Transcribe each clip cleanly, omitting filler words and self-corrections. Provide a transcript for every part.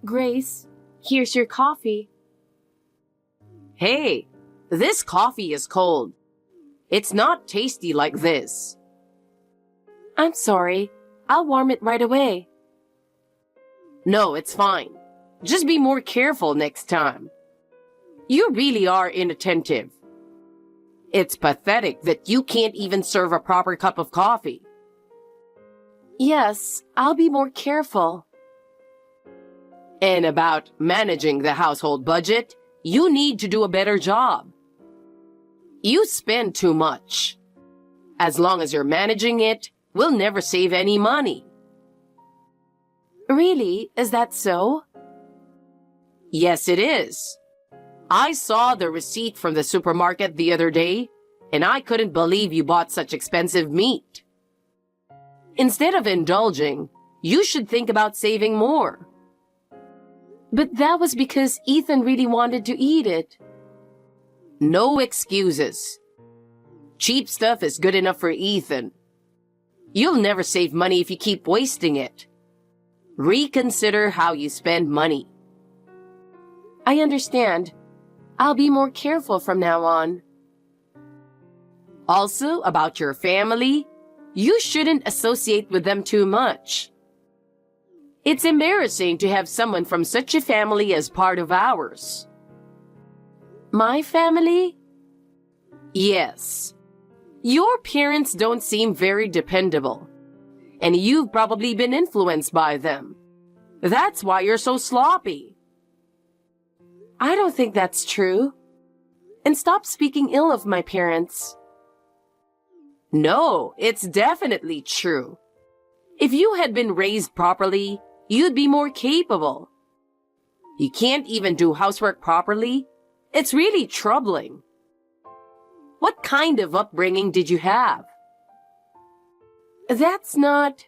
Grace, here's your coffee. Hey, this coffee is cold. It's not tasty like this. I'm sorry. I'll warm it right away. No, it's fine. Just be more careful next time. You really are inattentive. It's pathetic that you can't even serve a proper cup of coffee. Yes, I'll be more careful. And about managing the household budget, you need to do a better job. You spend too much. As long as you're managing it, we'll never save any money. Really? Is that so? Yes, it is. I saw the receipt from the supermarket the other day, and I couldn't believe you bought such expensive meat. Instead of indulging, you should think about saving more. But that was because Ethan really wanted to eat it. No excuses. Cheap stuff is good enough for Ethan. You'll never save money if you keep wasting it. Reconsider how you spend money. I understand. I'll be more careful from now on. Also, about your family, you shouldn't associate with them too much. It's embarrassing to have someone from such a family as part of ours. My family? Yes. Your parents don't seem very dependable, and you've probably been influenced by them. That's why you're so sloppy. I don't think that's true. And stop speaking ill of my parents. No, it's definitely true. If you had been raised properly, you'd be more capable. You can't even do housework properly? It's really troubling. What kind of upbringing did you have? That's not...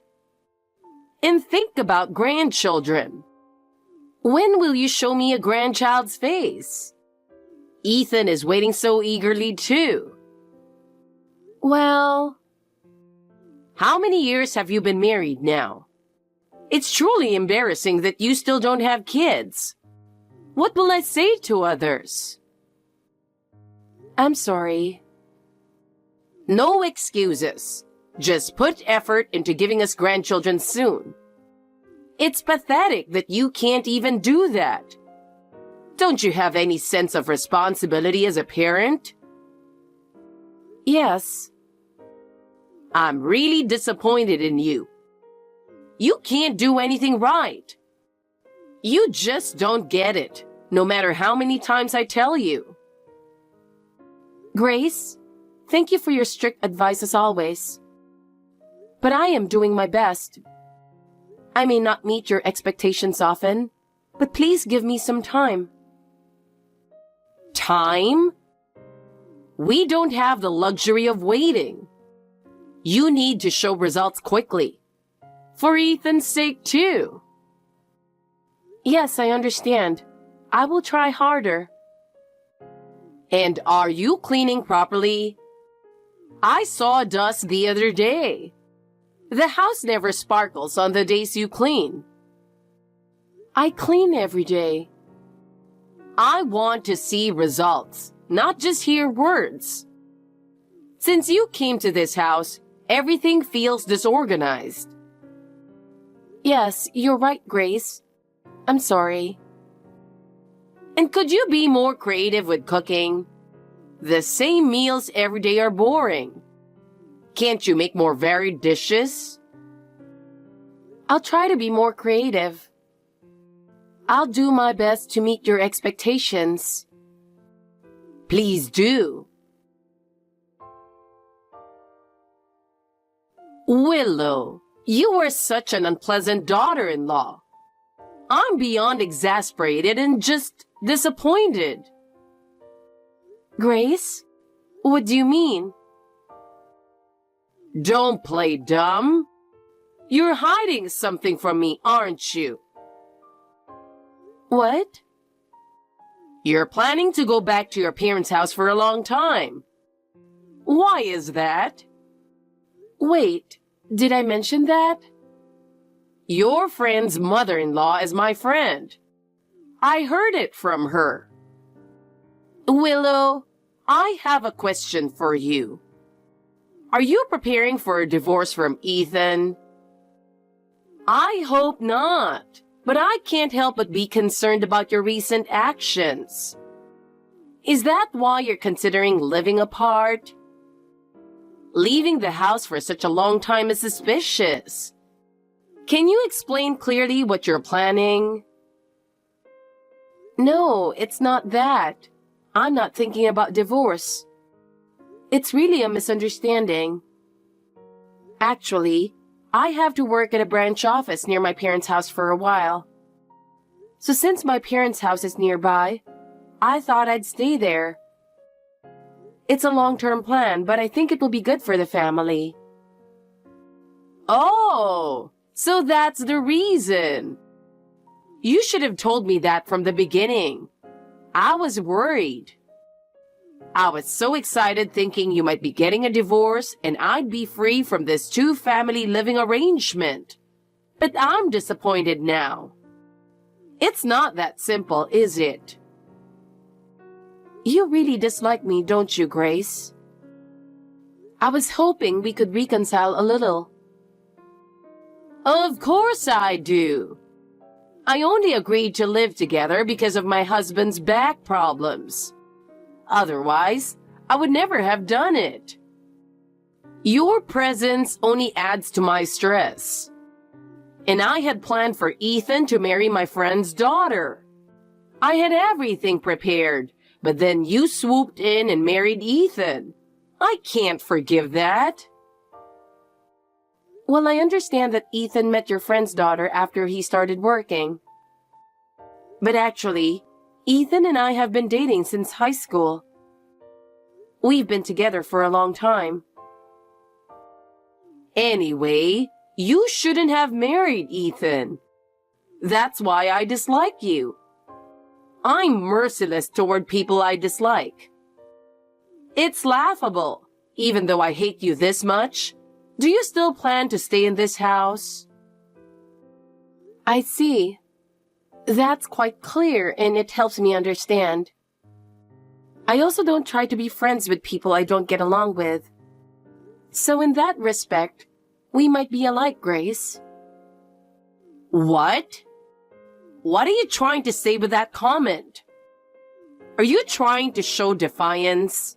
And think about grandchildren. When will you show me a grandchild's face? Ethan is waiting so eagerly too. Well... How many years have you been married now? It's truly embarrassing that you still don't have kids. What will I say to others? I'm sorry. No excuses. Just put effort into giving us grandchildren soon. It's pathetic that you can't even do that. Don't you have any sense of responsibility as a parent? Yes. I'm really disappointed in you. You can't do anything right. You just don't get it, no matter how many times I tell you. Grace, thank you for your strict advice as always. But I am doing my best. I may not meet your expectations often, but please give me some time. Time? We don't have the luxury of waiting. You need to show results quickly. For Ethan's sake, too. Yes, I understand. I will try harder. And are you cleaning properly? I saw dust the other day. The house never sparkles on the days you clean. I clean every day. I want to see results, not just hear words. Since you came to this house, everything feels disorganized. Yes, you're right, Grace. I'm sorry. And could you be more creative with cooking? The same meals every day are boring. Can't you make more varied dishes? I'll try to be more creative. I'll do my best to meet your expectations. Please do. Willow, you were such an unpleasant daughter-in-law. I'm beyond exasperated and just disappointed. Grace? What do you mean? Don't play dumb. You're hiding something from me, aren't you? What? You're planning to go back to your parents' house for a long time. Why is that? Wait, did I mention that? Your friend's mother-in-law is my friend. I heard it from her. Willow, I have a question for you. Are you preparing for a divorce from Ethan? I hope not, but I can't help but be concerned about your recent actions. Is that why you're considering living apart? Leaving the house for such a long time is suspicious. Can you explain clearly what you're planning? No, it's not that. I'm not thinking about divorce. It's really a misunderstanding. Actually, I have to work at a branch office near my parents' house for a while. So since my parents' house is nearby, I thought I'd stay there. It's a long-term plan, but I think it will be good for the family. Oh, so that's the reason. You should have told me that from the beginning. I was worried. I was so excited thinking you might be getting a divorce and I'd be free from this two-family living arrangement. But I'm disappointed now. It's not that simple, is it? You really dislike me, don't you, Grace? I was hoping we could reconcile a little. Of course I do. I only agreed to live together because of my husband's back problems. Otherwise, I would never have done it. Your presence only adds to my stress. And I had planned for Ethan to marry my friend's daughter. I had everything prepared, but then you swooped in and married Ethan. I can't forgive that. Well, I understand that Ethan met your friend's daughter after he started working. But actually, Ethan and I have been dating since high school. We've been together for a long time. Anyway, you shouldn't have married Ethan. That's why I dislike you. I'm merciless toward people I dislike. It's laughable. Even though I hate you this much, do you still plan to stay in this house? I see. That's quite clear, and it helps me understand. I also don't try to be friends with people I don't get along with. So in that respect, we might be alike, Grace. What? What are you trying to say with that comment? Are you trying to show defiance?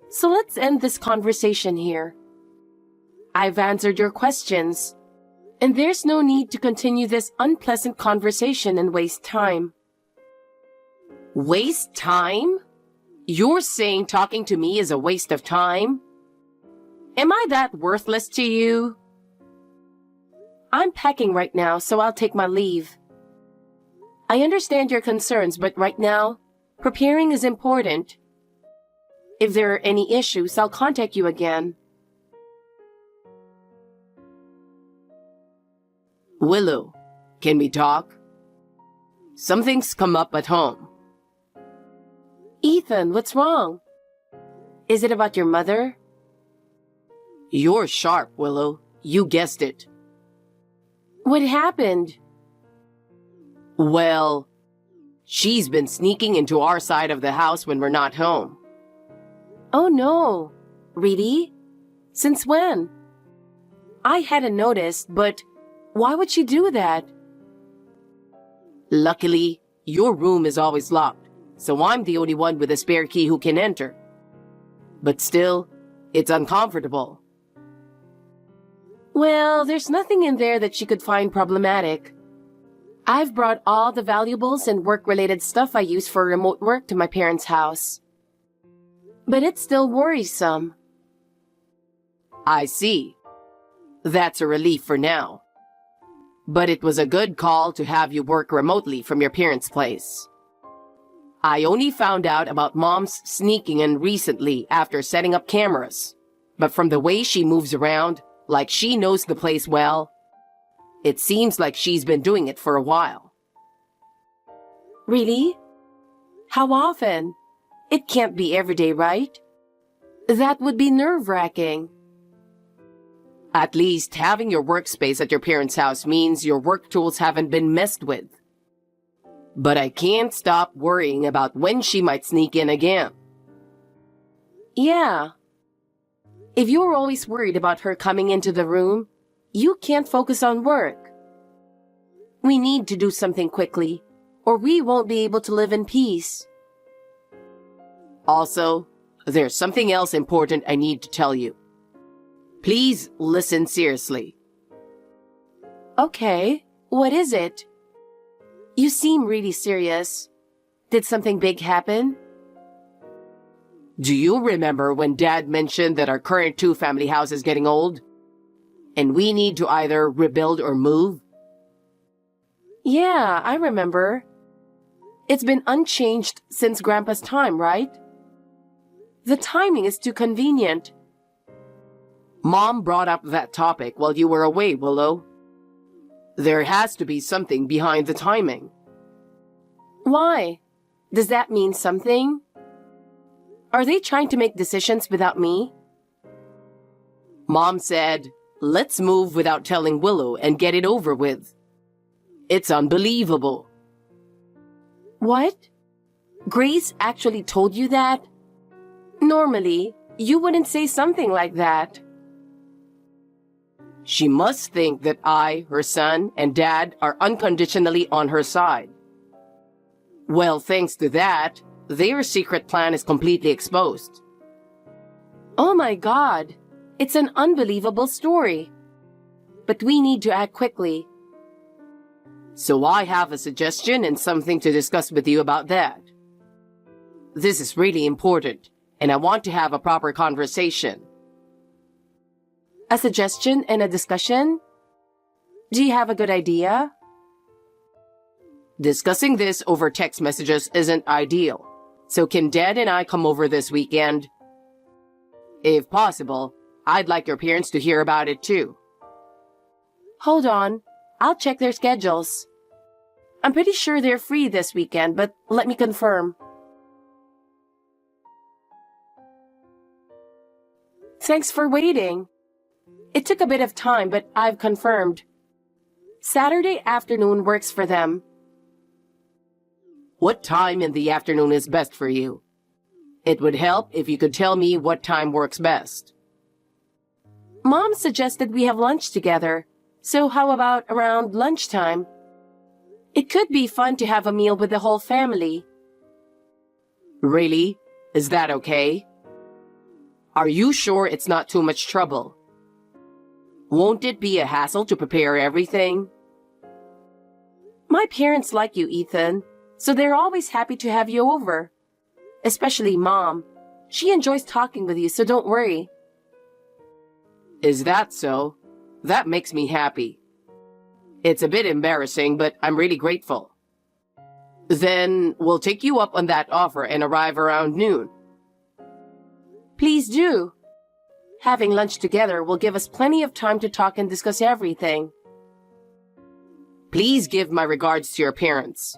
So let's end this conversation here. I've answered your questions, and there's no need to continue this unpleasant conversation and waste time. Waste time? You're saying talking to me is a waste of time? Am I that worthless to you? I'm packing right now, so I'll take my leave. I understand your concerns, but right now, preparing is important. If there are any issues, I'll contact you again. Willow, can we talk? Something's come up at home. Ethan, what's wrong? Is it about your mother? You're sharp, Willow. You guessed it. What happened? Well, she's been sneaking into our side of the house when we're not home. Oh no. Really? Since when? I hadn't noticed, but why would she do that? Luckily, your room is always locked, so I'm the only one with a spare key who can enter. But still, it's uncomfortable. Well, there's nothing in there that she could find problematic. I've brought all the valuables and work-related stuff I use for remote work to my parents' house. But it's still worrisome. I see. That's a relief for now. But it was a good call to have you work remotely from your parents' place. I only found out about Mom's sneaking in recently after setting up cameras. But from the way she moves around, like she knows the place well, it seems like she's been doing it for a while. Really? How often? It can't be every day, right? That would be nerve-wracking. At least having your workspace at your parents' house means your work tools haven't been messed with. But I can't stop worrying about when she might sneak in again. Yeah. If you're always worried about her coming into the room, you can't focus on work. We need to do something quickly, or we won't be able to live in peace. Also, there's something else important I need to tell you. Please listen seriously. Okay, what is it? You seem really serious. Did something big happen? Do you remember when Dad mentioned that our current two-family house is getting old? And we need to either rebuild or move? Yeah, I remember. It's been unchanged since Grandpa's time, right? The timing is too convenient. Mom brought up that topic while you were away, Willow. There has to be something behind the timing. Why? Does that mean something? Are they trying to make decisions without me? Mom said, let's move without telling Willow and get it over with. It's unbelievable. What? Grace actually told you that? Normally, you wouldn't say something like that. She must think that I, her son, and Dad are unconditionally on her side. Well, thanks to that, their secret plan is completely exposed. Oh my God, it's an unbelievable story. But we need to act quickly. So I have a suggestion and something to discuss with you about that. This is really important, and I want to have a proper conversation. A suggestion and a discussion? Do you have a good idea? Discussing this over text messages isn't ideal, so can Dad and I come over this weekend? If possible, I'd like your parents to hear about it too. Hold on, I'll check their schedules. I'm pretty sure they're free this weekend, but let me confirm. Thanks for waiting. It took a bit of time, but I've confirmed. Saturday afternoon works for them. What time in the afternoon is best for you? It would help if you could tell me what time works best. Mom suggested we have lunch together, so how about around lunchtime? It could be fun to have a meal with the whole family. Really? Is that okay? Are you sure it's not too much trouble? Won't it be a hassle to prepare everything? My parents like you, Ethan, so they're always happy to have you over. Especially Mom. She enjoys talking with you, so don't worry. Is that so? That makes me happy. It's a bit embarrassing, but I'm really grateful. Then we'll take you up on that offer and arrive around noon. Please do. Having lunch together will give us plenty of time to talk and discuss everything. Please give my regards to your parents.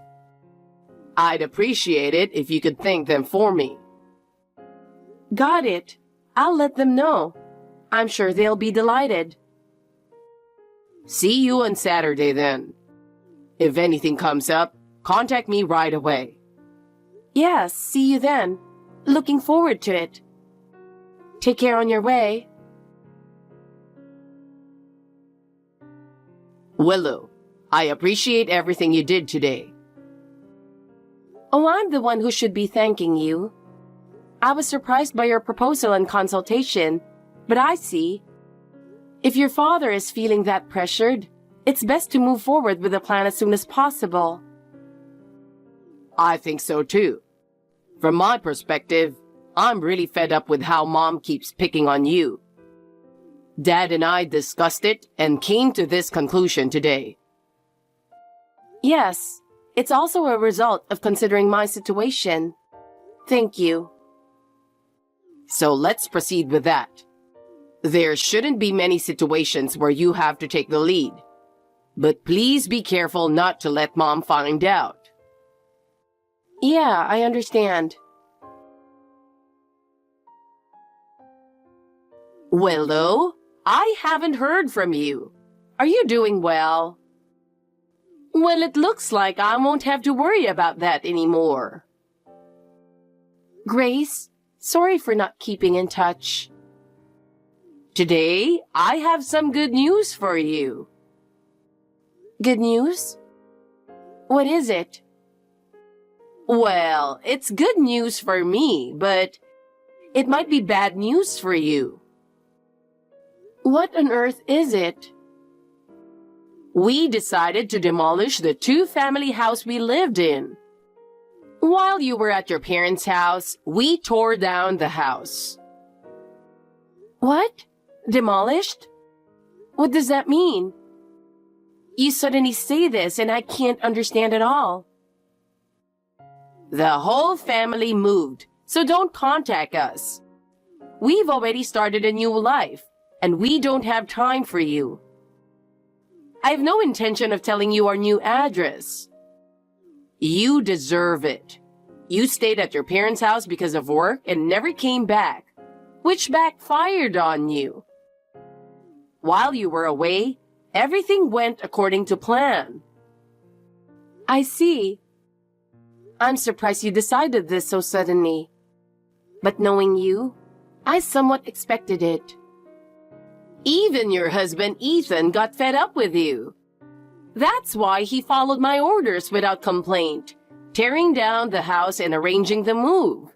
I'd appreciate it if you could thank them for me. Got it. I'll let them know. I'm sure they'll be delighted. See you on Saturday then. If anything comes up, contact me right away. Yes, see you then. Looking forward to it. Take care on your way. Willow, I appreciate everything you did today. Oh, I'm the one who should be thanking you. I was surprised by your proposal and consultation, but I see. If your father is feeling that pressured, it's best to move forward with the plan as soon as possible. I think so too. From my perspective, I'm really fed up with how Mom keeps picking on you. Dad and I discussed it and came to this conclusion today. Yes, it's also a result of considering my situation. Thank you. So let's proceed with that. There shouldn't be many situations where you have to take the lead. But please be careful not to let Mom find out. Yeah, I understand. Willow, I haven't heard from you. Are you doing well? Well, it looks like I won't have to worry about that anymore. Grace, sorry for not keeping in touch. Today, I have some good news for you. Good news? What is it? Well, it's good news for me, but it might be bad news for you. What on earth is it? We decided to demolish the two-family house we lived in. While you were at your parents' house, we tore down the house. What? Demolished? What does that mean? You suddenly say this and I can't understand at all. The whole family moved, so don't contact us. We've already started a new life, and we don't have time for you. I have no intention of telling you our new address. You deserve it. You stayed at your parents' house because of work and never came back, which backfired on you. While you were away, everything went according to plan. I see. I'm surprised you decided this so suddenly. But knowing you, I somewhat expected it. Even your husband Ethan got fed up with you. That's why he followed my orders without complaint, tearing down the house and arranging the move.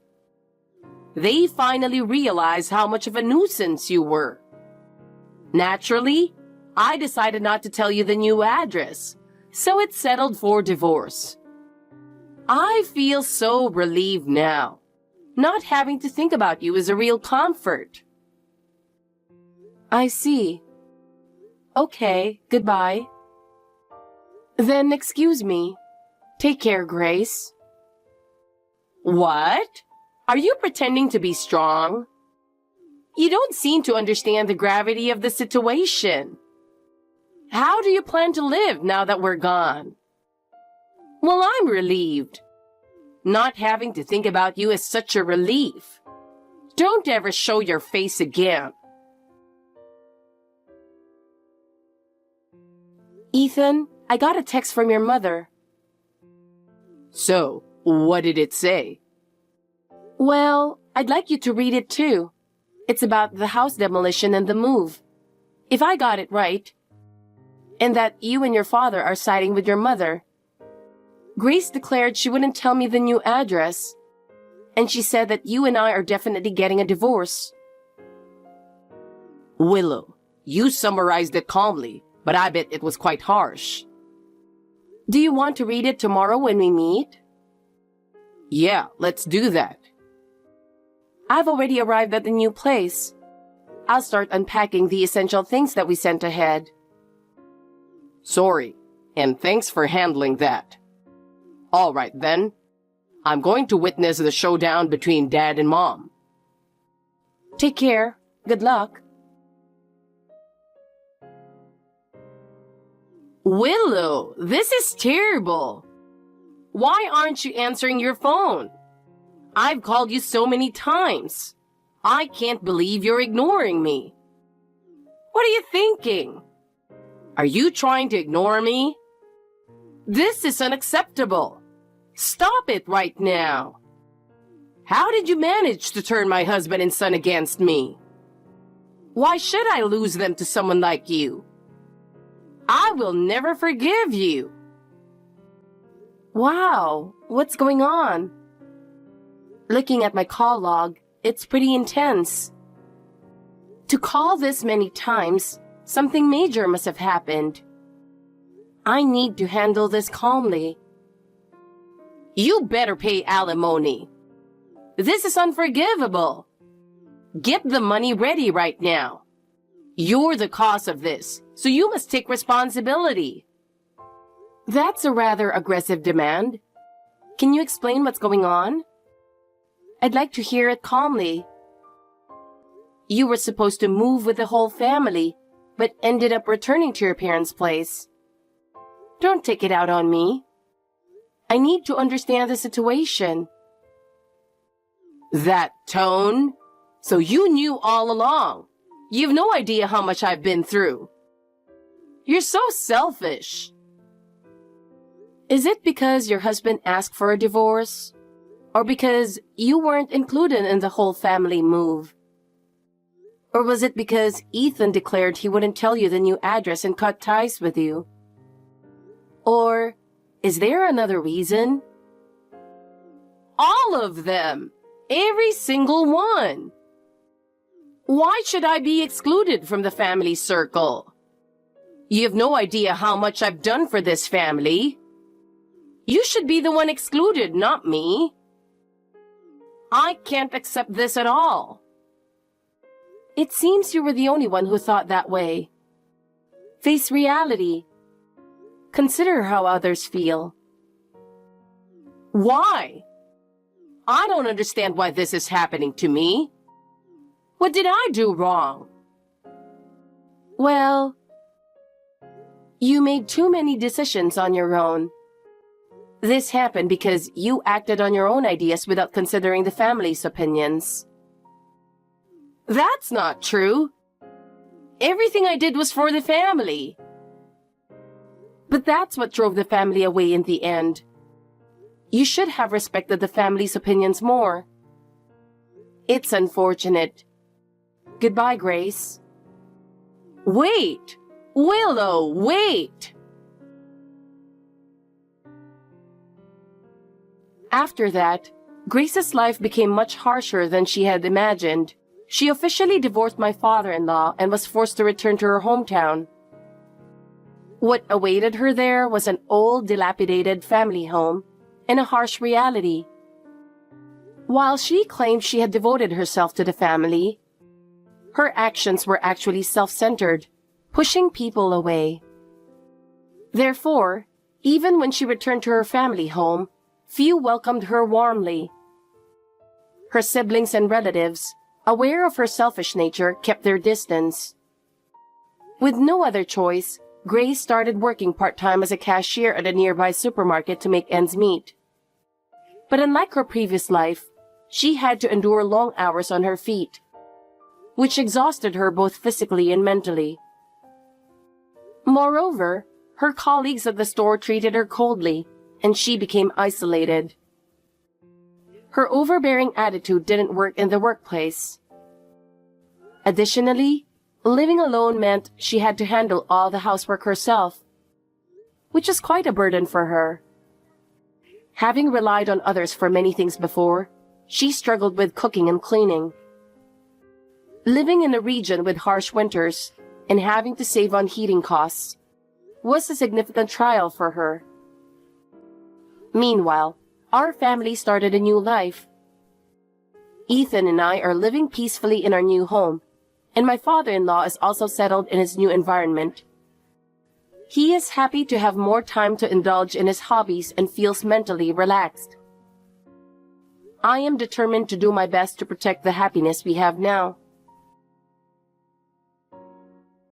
They finally realized how much of a nuisance you were. Naturally, I decided not to tell you the new address, so it settled for divorce. I feel so relieved now. Not having to think about you is a real comfort. I see. Okay, goodbye. Then excuse me. Take care, Grace. What? Are you pretending to be strong? You don't seem to understand the gravity of the situation. How do you plan to live now that we're gone? Well, I'm relieved. Not having to think about you is such a relief. Don't ever show your face again. Ethan, I got a text from your mother. So, what did it say? Well, I'd like you to read it too. It's about the house demolition and the move. If I got it right, and that you and your father are siding with your mother. Grace declared she wouldn't tell me the new address, and she said that you and I are definitely getting a divorce. Willow, you summarized it calmly, but I bet it was quite harsh. Do you want to read it tomorrow when we meet? Yeah, let's do that. I've already arrived at the new place. I'll start unpacking the essential things that we sent ahead. Sorry, and thanks for handling that. All right, then. I'm going to witness the showdown between Dad and Mom. Take care. Good luck. Willow, this is terrible. Why aren't you answering your phone? I've called you so many times. I can't believe you're ignoring me. What are you thinking? Are you trying to ignore me? This is unacceptable. Stop it right now. How did you manage to turn my husband and son against me? Why should I lose them to someone like you? I will never forgive you. Wow, what's going on? Looking at my call log, it's pretty intense. To call this many times, something major must have happened. I need to handle this calmly. You better pay alimony. This is unforgivable. Get the money ready right now. You're the cause of this, so you must take responsibility. That's a rather aggressive demand. Can you explain what's going on? I'd like to hear it calmly. You were supposed to move with the whole family, but ended up returning to your parents' place. Don't take it out on me. I need to understand the situation. That tone? So you knew all along. You've no idea how much I've been through. You're so selfish. Is it because your husband asked for a divorce? Or because you weren't included in the whole family move? Or was it because Ethan declared he wouldn't tell you the new address and cut ties with you? Or is there another reason? All of them. Every single one. Why should I be excluded from the family circle? You have no idea how much I've done for this family. You should be the one excluded, not me. I can't accept this at all. It seems you were the only one who thought that way. Face reality. Consider how others feel. Why? I don't understand why this is happening to me. What did I do wrong? Well, you made too many decisions on your own. This happened because you acted on your own ideas without considering the family's opinions. That's not true. Everything I did was for the family. But that's what drove the family away in the end. You should have respected the family's opinions more. It's unfortunate. Goodbye, Grace. Wait! Willow, wait! After that, Grace's life became much harsher than she had imagined. She officially divorced my father-in-law and was forced to return to her hometown. What awaited her there was an old, dilapidated family home and a harsh reality. While she claimed she had devoted herself to the family, her actions were actually self-centered, pushing people away. Therefore, even when she returned to her family home, few welcomed her warmly. Her siblings and relatives, aware of her selfish nature, kept their distance. With no other choice, Grace started working part-time as a cashier at a nearby supermarket to make ends meet. But unlike her previous life, she had to endure long hours on her feet, which exhausted her both physically and mentally. Moreover, her colleagues at the store treated her coldly, and she became isolated. Her overbearing attitude didn't work in the workplace. Additionally, living alone meant she had to handle all the housework herself, which was quite a burden for her. Having relied on others for many things before, she struggled with cooking and cleaning. Living in a region with harsh winters and having to save on heating costs was a significant trial for her. Meanwhile, our family started a new life. Ethan and I are living peacefully in our new home, and my father-in-law is also settled in his new environment. He is happy to have more time to indulge in his hobbies and feels mentally relaxed. I am determined to do my best to protect the happiness we have now.